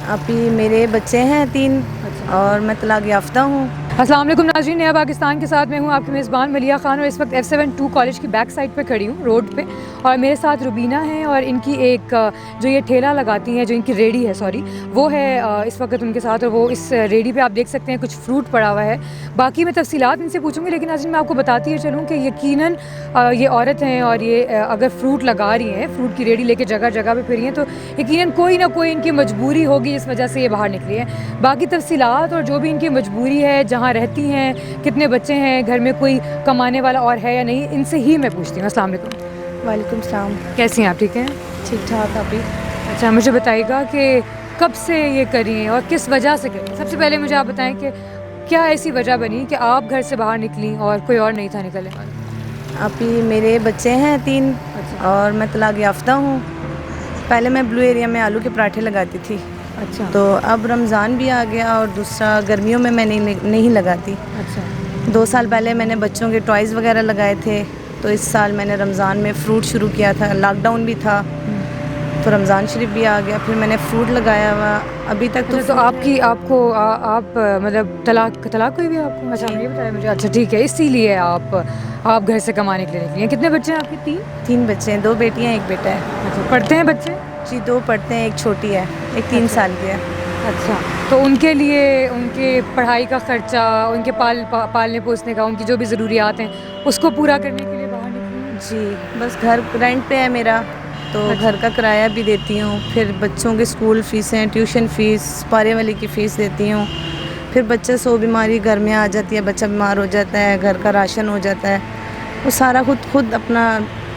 अभी मेरे बच्चे हैं 3 और मैं तलाक याफ्ता हूँ। अस्सलाम वालेकुम नाज़रीन, नया पाकिस्तान के साथ मैं हूँ आपकी मेज़बान मलिया ख़ान और इस वक्त F72 कॉलेज की बैक साइड पे खड़ी हूँ रोड पे। और मेरे साथ रुबीना है और इनकी एक जो ये ठेला लगाती हैं, जो इनकी रेडी है सॉरी, वो है इस वक्त उनके साथ। और वो इस रेडी पे आप देख सकते हैं कुछ फ्रूट पड़ा हुआ है। बाकी मैं तफसीलात इनसे पूछूंगी, लेकिन नाज़रीन मैं आपको बताती है चलूँ कि यकीनन ये औरत हैं और ये अगर फ्रूट लगा रही हैं, फ्रूट की रेडी लेके जगह जगह पे फिर रही हैं, तो यकीनन कोई ना कोई इनकी मजबूरी होगी जिस वजह से ये बाहर निकली है। बाकी तफसीलात और जो भी इनकी मजबूरी है, जहाँ रहती हैं, कितने बच्चे हैं, घर में कोई कमाने वाला और है या नहीं, इनसे ही मैं पूछती हूँ। अस्सलाम वालेकुम। वालेकुम सलाम। कैसी हैं आप? ठीक हैं? ठीक ठाक अभी। अच्छा, मुझे बताइएगा कि कब से ये कर रही हैं और किस वजह से कर रही हैं? सबसे पहले मुझे आप बताएं कि क्या ऐसी वजह बनी कि आप घर से बाहर निकली और कोई और नहीं था निकले? अभी मेरे बच्चे हैं 3 और मैं तलाक याफ्ता हूँ। पहले मैं ब्लू एरिया में आलू के पराठे लगाती थी। अच्छा। तो अब रमज़ान भी आ गया और दूसरा गर्मियों में मैं नहीं लगाती। अच्छा। 2 साल पहले मैंने बच्चों के टॉयज़ वगैरह लगाए थे। तो इस साल मैंने रमज़ान में फ़्रूट शुरू किया था, लॉकडाउन भी था तो रमज़ान शरीफ भी आ गया, फिर मैंने फ्रूट लगाया हुआ। अभी तक तो आपकी आप मतलब तलाक हुई भी आपको? अच्छा, ये बताया मुझे। अच्छा ठीक है, इसीलिए आप घर से कमाने के लिए निकली हैं। कितने बच्चे हैं आपके? 3 बच्चे हैं, 2 बेटियाँ 1 बेटा है। अच्छा, पढ़ते हैं बच्चे? जी 2 पढ़ते हैं, 1 छोटी है, एक 3 साल की है। अच्छा, तो उनके लिए उनके पढ़ाई का ख़र्चा, उनके पालने पोसने का, उनकी जो भी ज़रूरियात हैं उसको पूरा करने के लिए बाहर निकली हैं? जी बस घर रेंट पे है मेरा, तो घर का किराया भी देती हूँ, फिर बच्चों की स्कूल फ़ीसें, ट्यूशन फ़ीस, पारे वाले की फ़ीस देती हूँ। फिर बच्चे 100 बीमारी घर में आ जाती है, बच्चा बीमार हो जाता है, घर का राशन हो जाता है, वो सारा खुद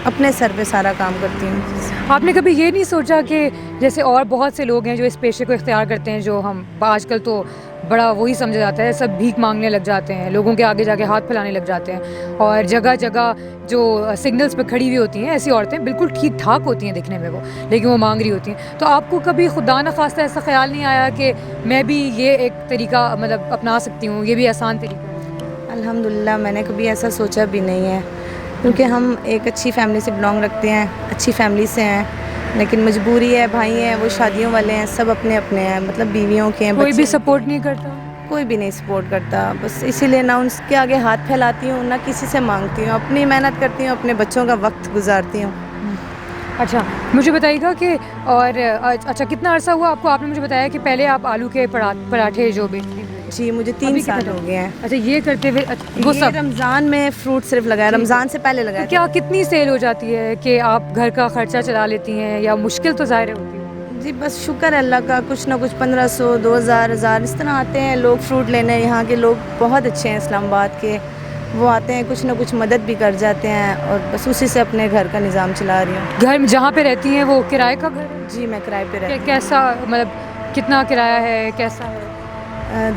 अपने सर पे सारा काम करती हूँ। आपने कभी ये नहीं सोचा कि जैसे और बहुत से लोग हैं जो इस पेशे को इख्तियार करते हैं, जो हम आजकल तो बड़ा वही समझा जाता है, सब भीख मांगने लग जाते हैं, लोगों के आगे जाके हाथ फैलाने लग जाते हैं, और जगह जगह जो सिग्नल्स पे खड़ी हुई होती हैं ऐसी औरतें बिल्कुल ठीक ठाक होती हैं दिखने में वो, लेकिन वो मांग रही होती हैं। तो आपको कभी खुदा न खास्ता ऐसा ख्याल नहीं आया कि मैं भी ये एक तरीका मतलब अपना सकती हूँ, ये भी आसान तरीका है? अल्हम्दुलिल्लाह मैंने कभी ऐसा सोचा भी नहीं है, क्योंकि हम एक अच्छी फैमिली से बिलोंग रखते हैं, अच्छी फैमिली से हैं, लेकिन मजबूरी है, भाई हैं वो शादियों वाले हैं, सब अपने अपने हैं, मतलब बीवियों के हैं, कोई भी बच्चे, सपोर्ट नहीं करता? कोई भी नहीं सपोर्ट करता। बस इसीलिए ना उनके आगे हाथ फैलाती हूँ, ना किसी से मांगती हूँ, अपनी मेहनत करती हूँ, अपने बच्चों का वक्त गुजारती हूँ। अच्छा, मुझे बताइएगा कि और अच्छा कितना अरसा हुआ आपको? आपने मुझे बताया कि पहले आप आलू के पराठे जो बेचती थी। जी मुझे 3 साल हो गए हैं। अच्छा, ये करते हुए वो ये सब रमज़ान में फ्रूट सिर्फ लगाया, रमज़ान से पहले लगाया तो क्या कितनी सेल हो जाती है कि आप घर का खर्चा चला लेती हैं, या मुश्किल तो ज़ाहिर होती है? जी बस शुक्र है अल्लाह का, कुछ ना कुछ 1500, 2000, 1000 इस तरह आते हैं लोग फ्रूट लेने। यहाँ के लोग बहुत अच्छे हैं इस्लामाबाद के, वो आते हैं, कुछ ना कुछ मदद भी कर जाते हैं, और बस उसी से अपने घर का निज़ाम चला रही हूँ। घर में जहाँ पे रहती हैं वो किराए का घर है? जी मैं किराए पे रहती हूँ। कैसा मतलब कितना किराया है, कैसा है?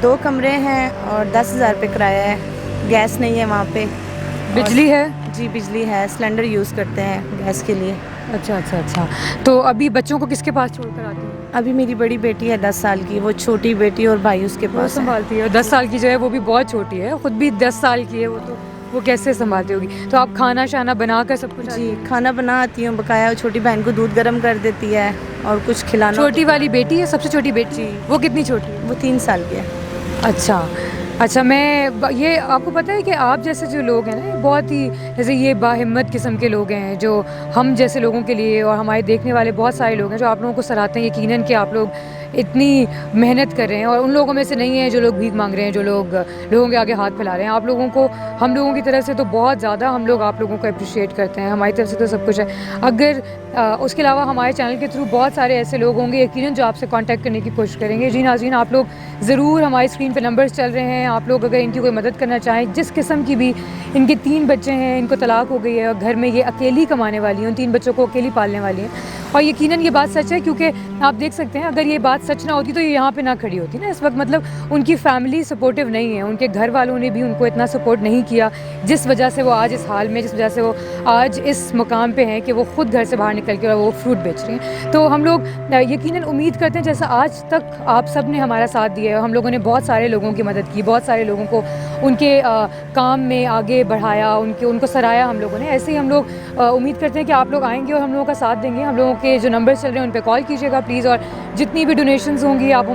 2 कमरे हैं और 10,000 रुपये किराया है। गैस नहीं है वहाँ पे। बिजली है? जी बिजली है, सिलेंडर यूज़ करते हैं गैस के लिए। अच्छा अच्छा अच्छा। तो अभी बच्चों को किसके पास छोड़ कर आती हैं? अभी मेरी बड़ी बेटी है 10 साल की, वो छोटी बेटी और भाई उसके वो पास है। संभालती है? 10 साल की जो है वो भी बहुत छोटी है, खुद भी 10 साल की है वो, तो वो कैसे संभालती होगी? तो आप खाना शाना बना कर सब कुछ? जी खाना बनाती हूँ बकाया, छोटी बहन को दूध गर्म कर देती है और कुछ खिलाना। छोटी वाली बेटी है, सबसे छोटी बेटी? जी। वो कितनी छोटी है? वो 3 साल की है। अच्छा अच्छा। ये आपको पता है कि आप जैसे जो लोग हैं ना, ये बहुत ही जैसे ये बाहिम्मत किस्म के लोग हैं, जो हम जैसे लोगों के लिए और हमारे देखने वाले बहुत सारे लोग हैं जो आप लोगों को सराहते हैं यकीनन कि आप लोग इतनी मेहनत कर रहे हैं, और उन लोगों में से नहीं है जो लोग भीख मांग रहे हैं, जो लोग लोगों के आगे हाथ फैला रहे हैं। आप लोगों को हम लोगों की तरफ से तो बहुत ज़्यादा हम लोग आप लोगों को अप्रिशिएट करते हैं, हमारी तरफ से तो सब कुछ है। अगर उसके अलावा हमारे चैनल के थ्रू बहुत सारे ऐसे लोग होंगे यकीनन जो आपसे कांटेक्ट करने की कोशिश करेंगे। जी नाज़रीन, आप लोग ज़रूर, हमारी स्क्रीन पे नंबर्स चल रहे हैं, आप लोग अगर इनकी कोई मदद करना चाहें, जिस किस्म की भी, इनके 3 बच्चे हैं, इनको तलाक हो गई है और घर में ये अकेली कमाने वाली हैं, उन 3 बच्चों को अकेली पालने वाली हैं, और यकीनन ये बात सच है, क्योंकि आप देख सकते हैं अगर ये बात सच ना होती तो ये यहाँ पे ना खड़ी होती ना इस वक्त। मतलब उनकी फैमिली सपोर्टिव नहीं है, उनके घर वालों ने भी उनको इतना सपोर्ट नहीं किया, जिस वजह से वो आज इस हाल में, जिस वजह से वो आज इस मुकाम पे हैं कि वो ख़ुद घर से बाहर निकल के वो फ्रूट बेच रही हैं। तो हम लोग यकीनन उम्मीद करते हैं, जैसा आज तक आप सब ने हमारा साथ दिया है, हम लोगों ने बहुत सारे लोगों की मदद की, बहुत सारे लोगों को उनके काम में आगे बढ़ाया, उनको सराहा हम लोगों ने, ऐसे ही हम लोग उम्मीद करते हैं कि आप लोग आएंगे और हम लोगों का साथ देंगे। हम लोगों के जो नंबर चल रहे हैं उन पर कॉल कीजिएगा प्लीज़। और जितनी भी डोनेशंस होंगी आप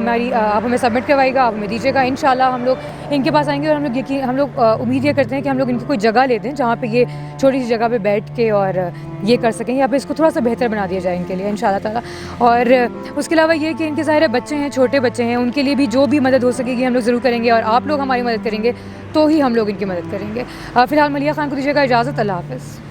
हमें सबमिट करवाइएगा, आप हमें दीजिएगा। इंशाल्लाह हम लोग इनके पास आएंगे और हम लोग उम्मीद ये करते हैं कि हम लोग इनकी कोई जगह लेते हैं जहाँ पे ये छोटी सी जगह पे बैठ के और ये कर सकें, या पे इसको थोड़ा सा बेहतर बना दिया जाए इनके लिए इंशाल्लाह ताला। और उसके अलावा ये कि इनके ज़ाहिर है बच्चे हैं, छोटे बच्चे हैं, उनके लिए भी जो भी मदद हो सकेगी हम लोग ज़रूर करेंगे, और आप लोग हमारी मदद करेंगे तो ही हम लोग इनकी मदद करेंगे। फ़िलहाल मलिया ख़ान को दीजिएगा इजाज़त। अल्लाह हाफ़िज़।